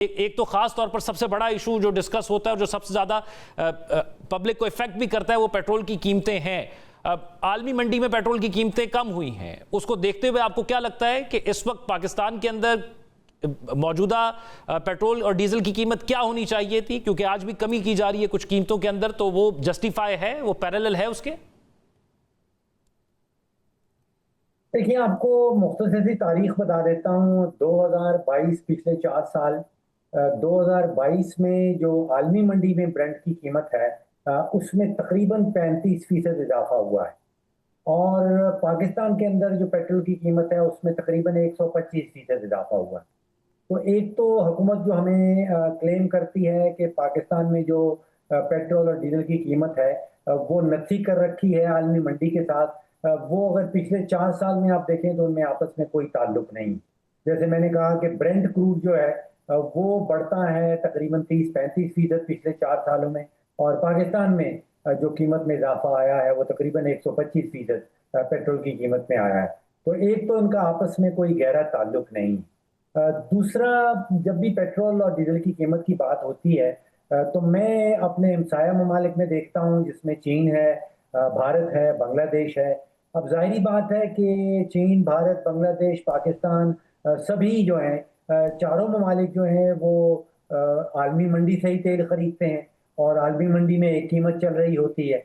एक तो खास तौर पर सबसे बड़ा इशू जो डिस्कस होता है और जो सबसे ज्यादा पब्लिक को इफेक्ट भी करता है वो पेट्रोल की कीमतें हैं। आलमी मंडी में पेट्रोल की कीमतें कम हुई हैं, उसको देखते हुए आपको क्या लगता है कि इस वक्त पाकिस्तान के अंदर मौजूदा पेट्रोल और डीजल की कीमत क्या होनी चाहिए थी? क्योंकि आज भी कमी की जा रही है कुछ कीमतों के अंदर, तो वो जस्टिफाई है, वो पैरेलल है उसके? देखिए, आपको मुख्तसर सी तारीख बता देता हूँ। 2022 पिछले 4 साल 2022 में जो आलमी मंडी में ब्रेंट की कीमत है उसमें तकरीबन 35% इजाफा हुआ है, और पाकिस्तान के अंदर जो पेट्रोल की कीमत है उसमें तकरीबन 125% इजाफा हुआ है। तो एक तो हुकूमत जो हमें क्लेम करती है कि पाकिस्तान में जो पेट्रोल और डीजल की कीमत है वो नथी कर रखी है आलमी मंडी के साथ, वो अगर पिछले 4 साल में आप देखें तो उनमें आपस में कोई ताल्लुक नहीं। जैसे मैंने कहा कि ब्रेंट क्रूड जो है वो बढ़ता है तकरीबन 30-35% पिछले 4 सालों में, और पाकिस्तान में जो कीमत में इजाफा आया है वो तकरीबन 125% पेट्रोल की कीमत में आया है। तो एक तो इनका आपस में कोई गहरा ताल्लुक नहीं। दूसरा, जब भी पेट्रोल और डीजल की कीमत की बात होती है तो मैं अपने हमसाया ममालिक में देखता हूँ, जिसमें चीन है, भारत है, बांग्लादेश है। अब ज़ाहिरी बात है कि चीन, भारत, बांग्लादेश, पाकिस्तान सभी जो हैं चारों ममालिक जो हैं वो आलमी मंडी से ही तेल खरीदते हैं, और आलमी मंडी में एक कीमत चल रही होती है।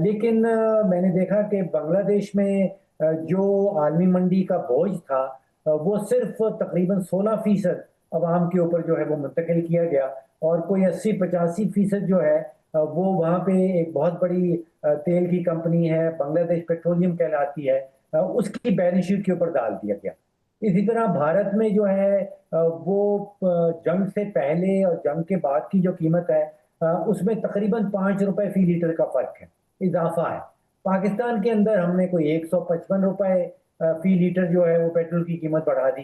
लेकिन मैंने देखा कि बांग्लादेश में जो आलमी मंडी का बोझ था वो सिर्फ तकरीबन 16% अवाम के ऊपर जो है वो मुंतकिल किया गया, और कोई 80-85% जो है वो वहाँ पे एक बहुत बड़ी तेल की कंपनी है, बांग्लादेश पेट्रोलियम कहलाती है, उसकी बैलेंस शीट के ऊपर डाल दिया गया। इसी तरह भारत में जो है वो जंग से पहले और जंग के बाद की जो कीमत है उसमें तकरीबन 5 रुपए फी लीटर का फर्क है, इजाफा है। पाकिस्तान के अंदर हमने कोई 155 रुपए फी लीटर जो है वो पेट्रोल की कीमत बढ़ा दी।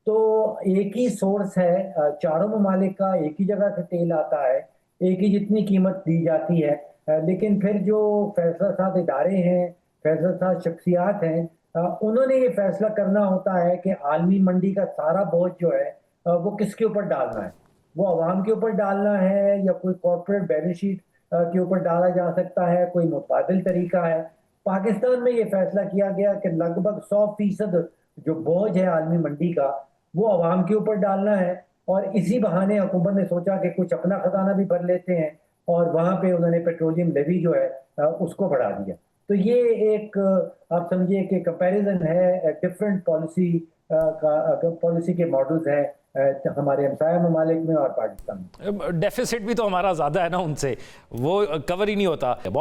तो एक ही सोर्स है, चारों ममालिक का एक ही जगह से तेल आता है, एक ही जितनी कीमत दी जाती है, लेकिन फिर जो फैसला साज इदारे हैं, फैसला साज शख्सियात हैं, उन्होंने ये फैसला करना होता है कि आलमी मंडी का सारा बोझ जो है वो किसके ऊपर डालना है। वो अवाम के ऊपर डालना है या कोई कॉर्पोरेट बैलेंस शीट के ऊपर डाला जा सकता है, कोई मुतबादिल तरीका है। पाकिस्तान में ये फैसला किया गया कि लगभग 100% जो बोझ है आलमी मंडी का वो अवाम के ऊपर डालना है, और इसी बहाने हुकूमत ने सोचा कि कुछ अपना खजाना भी भर लेते हैं, और वहां पे उन्होंने पेट्रोलियम लेवी जो है उसको बढ़ा दिया। तो ये एक आप समझिए कि कंपैरिजन है डिफरेंट पॉलिसी के मॉडल्स हैं हमारे हमसाया ममालिक में और पाकिस्तान में। डेफिसिट भी तो हमारा ज्यादा है ना उनसे, वो कवर ही नहीं होता।